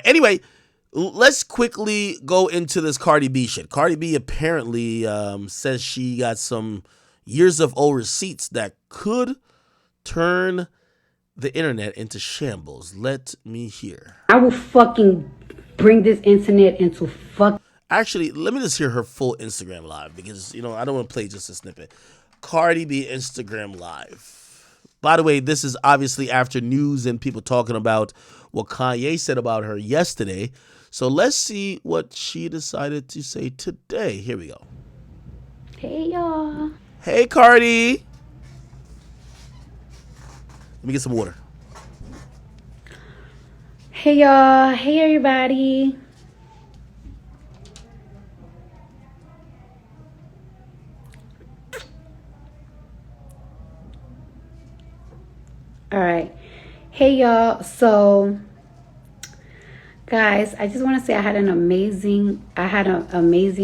Anyway, let's quickly go into this Cardi B shit. Cardi B apparently says she got some years of old receipts that could turn the internet into shambles. Let me hear. I will fucking bring this internet into fuck. Actually, let me just hear her full Instagram live because, I don't want to play just a snippet. Cardi B Instagram live. By the way, this is obviously after news and people talking about what Kanye said about her yesterday. So let's see what she decided to say today. Here we go. Hey, y'all. Hey, Cardi. Let me get some water. Hey, y'all. Hey, everybody. All right. Hey, y'all. So, guys, I just want to say I had an amazing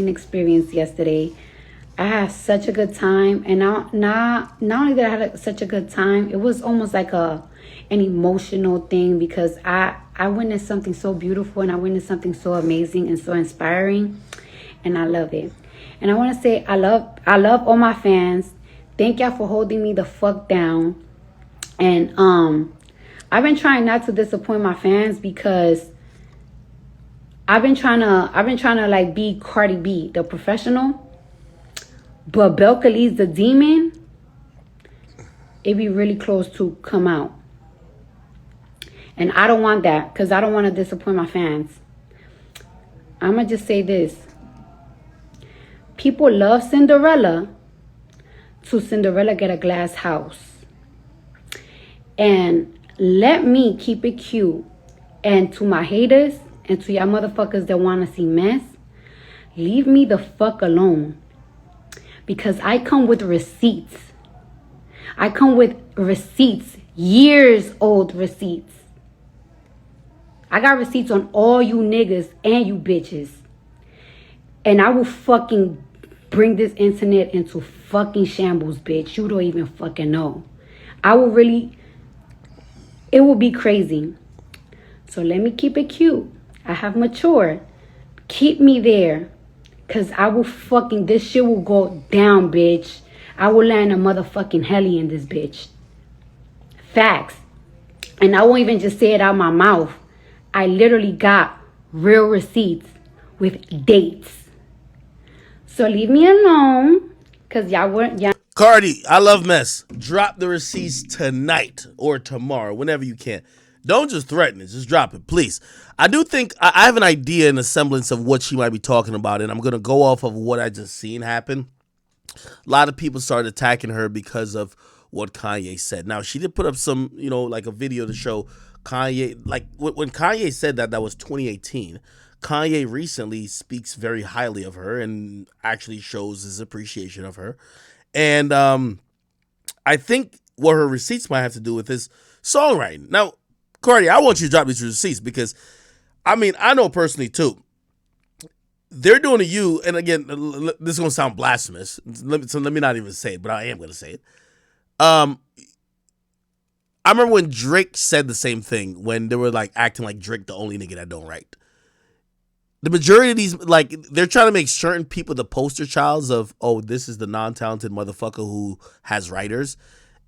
experience yesterday. I had such a good time, and not only that I had such a good time, it was almost like an emotional thing because I witnessed something so beautiful and I witnessed something so amazing and so inspiring, and I love it. And I want to say I love all my fans. Thank y'all for holding me the fuck down. And I've been trying not to disappoint my fans because I've been trying to like be Cardi B, the professional. But Belcalis, the demon, it be really close to come out. And I don't want that because I don't want to disappoint my fans. I'm going to just say this. People love Cinderella to Cinderella get a glass house. And let me keep it cute. And to my haters and to y'all motherfuckers that want to see mess, leave me the fuck alone. Because I come with receipts. I come with receipts. Years old receipts. I got receipts on all you niggas and you bitches. And I will fucking bring this internet into fucking shambles, bitch. You don't even fucking know. It will be crazy. So let me keep it cute. I have matured. Keep me there. Because this shit will go down, bitch. I will land a motherfucking heli in this bitch. Facts. And I won't even just say it out my mouth. I literally got real receipts with dates. So leave me alone. Because y'all. Cardi, I love mess. Drop the receipts tonight or tomorrow, whenever you can. Don't just threaten it. Just drop it, please. I do think I have an idea and a semblance of what she might be talking about, and I'm going to go off of what I just seen happen. A lot of people started attacking her because of what Kanye said. Now, she did put up some, like a video to show Kanye. Like, when Kanye said that was 2018. Kanye recently speaks very highly of her and actually shows his appreciation of her. And I think what her receipts might have to do with is songwriting. Now, Cardi, I want you to drop these receipts because, I know personally too. They're doing to you, and again, this is going to sound blasphemous, so let me not even say it, but I am going to say it. I remember when Drake said the same thing, when they were like acting like Drake the only nigga that don't write. The majority of these, like, they're trying to make certain people the poster childs of, oh, this is the non-talented motherfucker who has writers.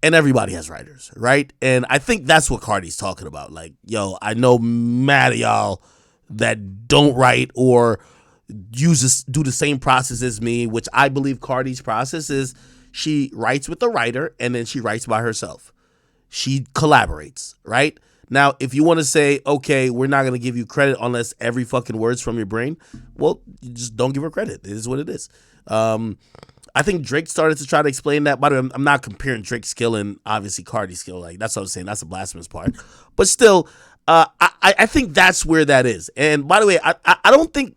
And everybody has writers, right? And I think that's what Cardi's talking about. Like, yo, I know mad of y'all that don't write or do the same process as me, which I believe Cardi's process is she writes with the writer and then she writes by herself. She collaborates, right? Now, if you want to say, okay, we're not going to give you credit unless every fucking word's from your brain, well, you just don't give her credit. It is what it is. I think Drake started to try to explain that. By the way, I'm not comparing Drake's skill and obviously Cardi's skill. Like, that's what I'm saying. That's the blasphemous part. But still, I think that's where that is. And by the way, I don't think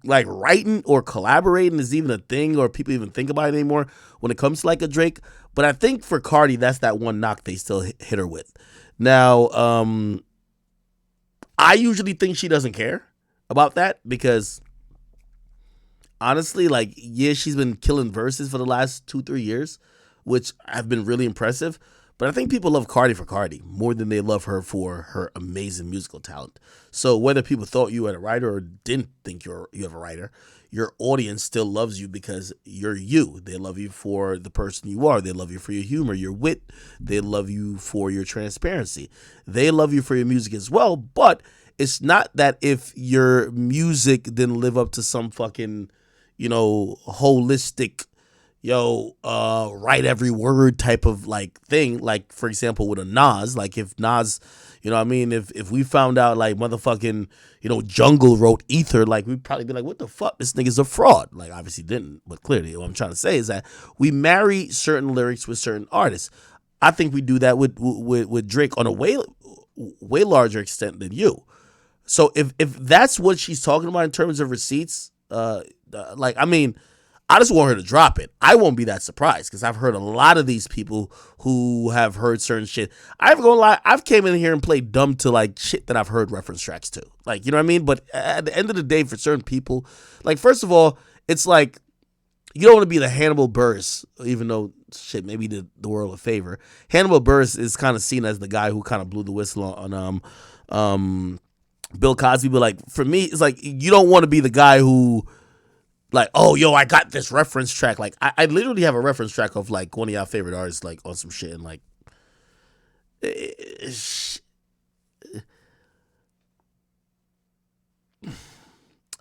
like writing or collaborating is even a thing or people even think about it anymore when it comes to like a Drake. But I think for Cardi, that's that one knock they still hit her with. Now, I usually think she doesn't care about that because honestly, like, yeah, she's been killing verses for the last 2-3 years, which have been really impressive. But I think people love Cardi for Cardi more than they love her for her amazing musical talent. So whether people thought you had a writer or didn't think you have a writer, your audience still loves you because you're you. They love you for the person you are. They love you for your humor, your wit. They love you for your transparency. They love you for your music as well. But it's not that if your music didn't live up to some fucking, holistic, write every word type of like thing. Like, for example, with a Nas, like if Nas, if we found out like motherfucking, Jungle wrote Ether, like we'd probably be like, what the fuck? This nigga's a fraud. Like, obviously didn't, but clearly what I'm trying to say is that we marry certain lyrics with certain artists. I think we do that with Drake on a way larger extent than you. So if that's what she's talking about in terms of receipts, I just want her to drop it. I won't be that surprised because I've heard a lot of these people who have heard certain shit. I'm gonna lie, I've came in here and played dumb to like shit that I've heard reference tracks to. Like, you know what I mean? But at the end of the day, for certain people, like, first of all, it's like you don't want to be the Hannibal Buress, even though shit maybe did the world a favor. Hannibal Buress is kind of seen as the guy who kind of blew the whistle on Bill Cosby, but like for me, it's like you don't want to be the guy who like, oh, yo, I got this reference track. Like, I literally have a reference track of like one of y'all favorite artists, like on some shit, and like, I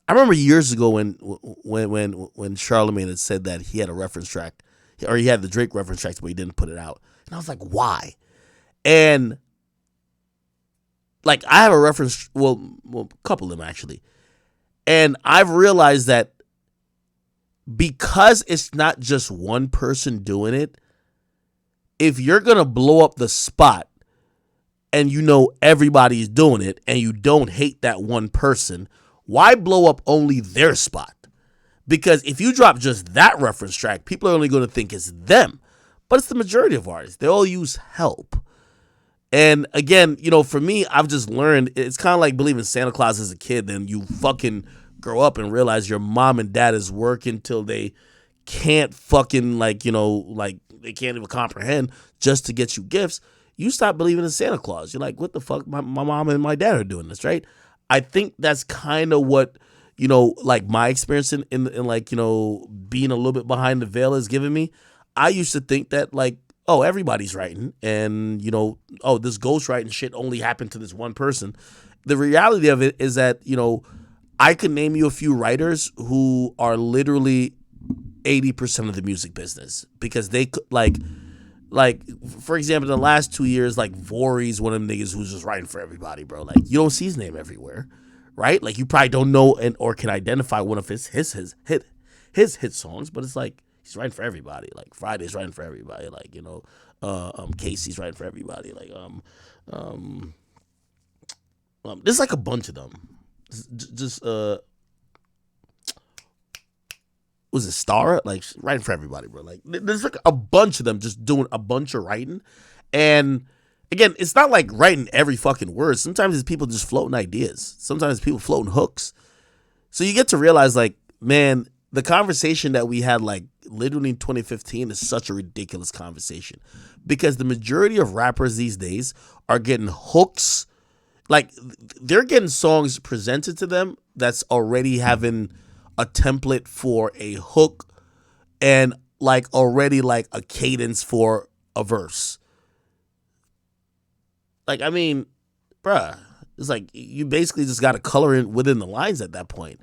remember years ago when Charlemagne had said that he had a reference track, or he had the Drake reference track, but he didn't put it out, and I was like, why? And like, I have a reference, well, a couple of them actually, and I've realized that because it's not just one person doing it, if you're going to blow up the spot and everybody's doing it and you don't hate that one person, why blow up only their spot? Because if you drop just that reference track, people are only going to think it's them. But it's the majority of artists. They all use help. And again, for me, I've just learned it's kind of like believing Santa Claus as a kid. Then you fucking grow up and realize your mom and dad is working till they can't fucking like they can't even comprehend just to get you gifts. You stop believing in Santa Claus. You're like, what the fuck? My mom and my dad are doing this, right? I think that's kind of what like my experience in like being a little bit behind the veil has given me. I used to think that like, oh, everybody's writing, and oh, this ghostwriting shit only happened to this one person. The reality of it is that I could name you a few writers who are literally 80% of the music business because they could like for example, in the last 2 years, like Vori's one of them niggas who's just writing for everybody, bro. Like you don't see his name everywhere, right? Like you probably don't know or can identify one of his hit songs, but it's like he's writing for everybody. Like Friday's writing for everybody. Like Casey's writing for everybody. Like there's like a bunch of them. Just was it Stara? Like writing for everybody, bro. Like there's like a bunch of them just doing a bunch of writing. And again, it's not like writing every fucking word. Sometimes it's people just floating ideas. Sometimes it's people floating hooks. So you get to realize like, man, the conversation that we had like literally in 2015 is such a ridiculous conversation because the majority of rappers these days are getting hooks. Like they're getting songs presented to them that's already having a template for a hook and like already like a cadence for a verse. Like, I mean, bruh, it's like you basically just got to color in within the lines at that point.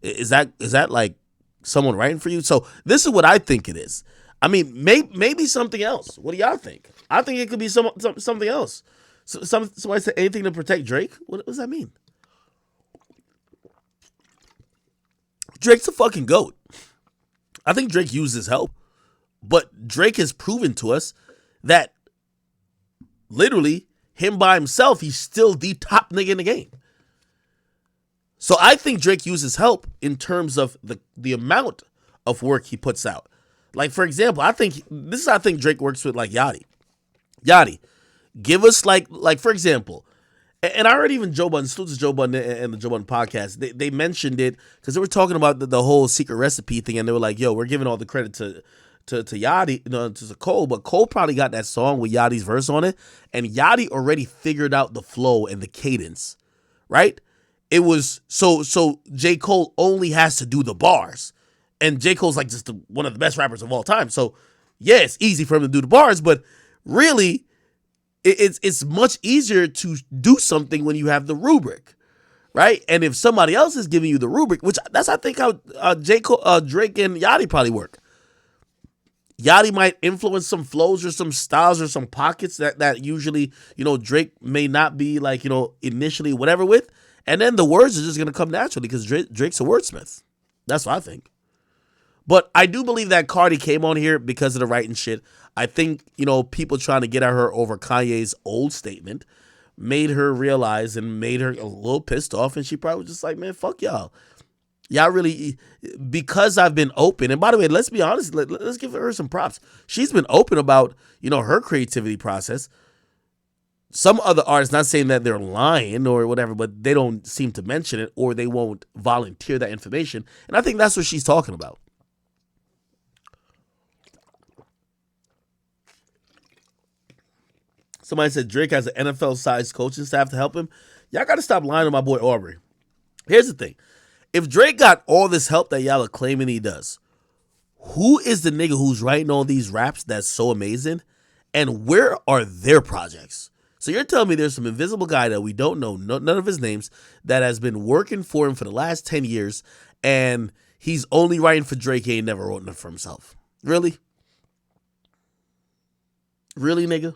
Is that like someone writing for you? So this is what I think it is. I mean, maybe something else. What do y'all think? I think it could be something else. So, somebody said anything to protect Drake? What does that mean? Drake's a fucking GOAT. I think Drake uses help. But Drake has proven to us that literally him by himself, he's still the top nigga in the game. So I think Drake uses help in terms of the amount of work he puts out. Like, for example, I think Drake works with like Yachty. Yachty, give us like for example, and I heard even Joe Budden, salute to Joe Budden and the Joe Budden podcast, they mentioned it because they were talking about the whole secret recipe thing, and they were like, yo, we're giving all the credit to Yachty, to Cole, but Cole probably got that song with Yachty's verse on it, and Yachty already figured out the flow and the cadence, right? It was so J. Cole only has to do the bars, and J. Cole's like just one of the best rappers of all time. So yeah, it's easy for him to do the bars, but really, it's much easier to do something when you have the rubric, right? And if somebody else is giving you the rubric, which that's I think how Drake and Yachty probably work. Yachty might influence some flows or some styles or some pockets that usually, Drake may not be like, initially whatever with. And then the words are just going to come naturally because Drake's a wordsmith. That's what I think. But I do believe that Cardi came on here because of the writing shit. I think, people trying to get at her over Kanye's old statement made her realize and made her a little pissed off. And she probably was just like, man, fuck y'all. Y'all really, because I've been open, and by the way, let's be honest, let's give her some props. She's been open about, her creativity process. Some other artists, not saying that they're lying or whatever, but they don't seem to mention it or they won't volunteer that information. And I think that's what she's talking about. Somebody said Drake has an NFL-sized coaching staff to help him. Y'all got to stop lying to my boy Aubrey. Here's the thing. If Drake got all this help that y'all are claiming he does, who is the nigga who's writing all these raps that's so amazing? And where are their projects? So you're telling me there's some invisible guy that we don't know, none of his names, that has been working for him for the last 10 years, and he's only writing for Drake, he ain't never wrote enough for himself. Really? Really, nigga?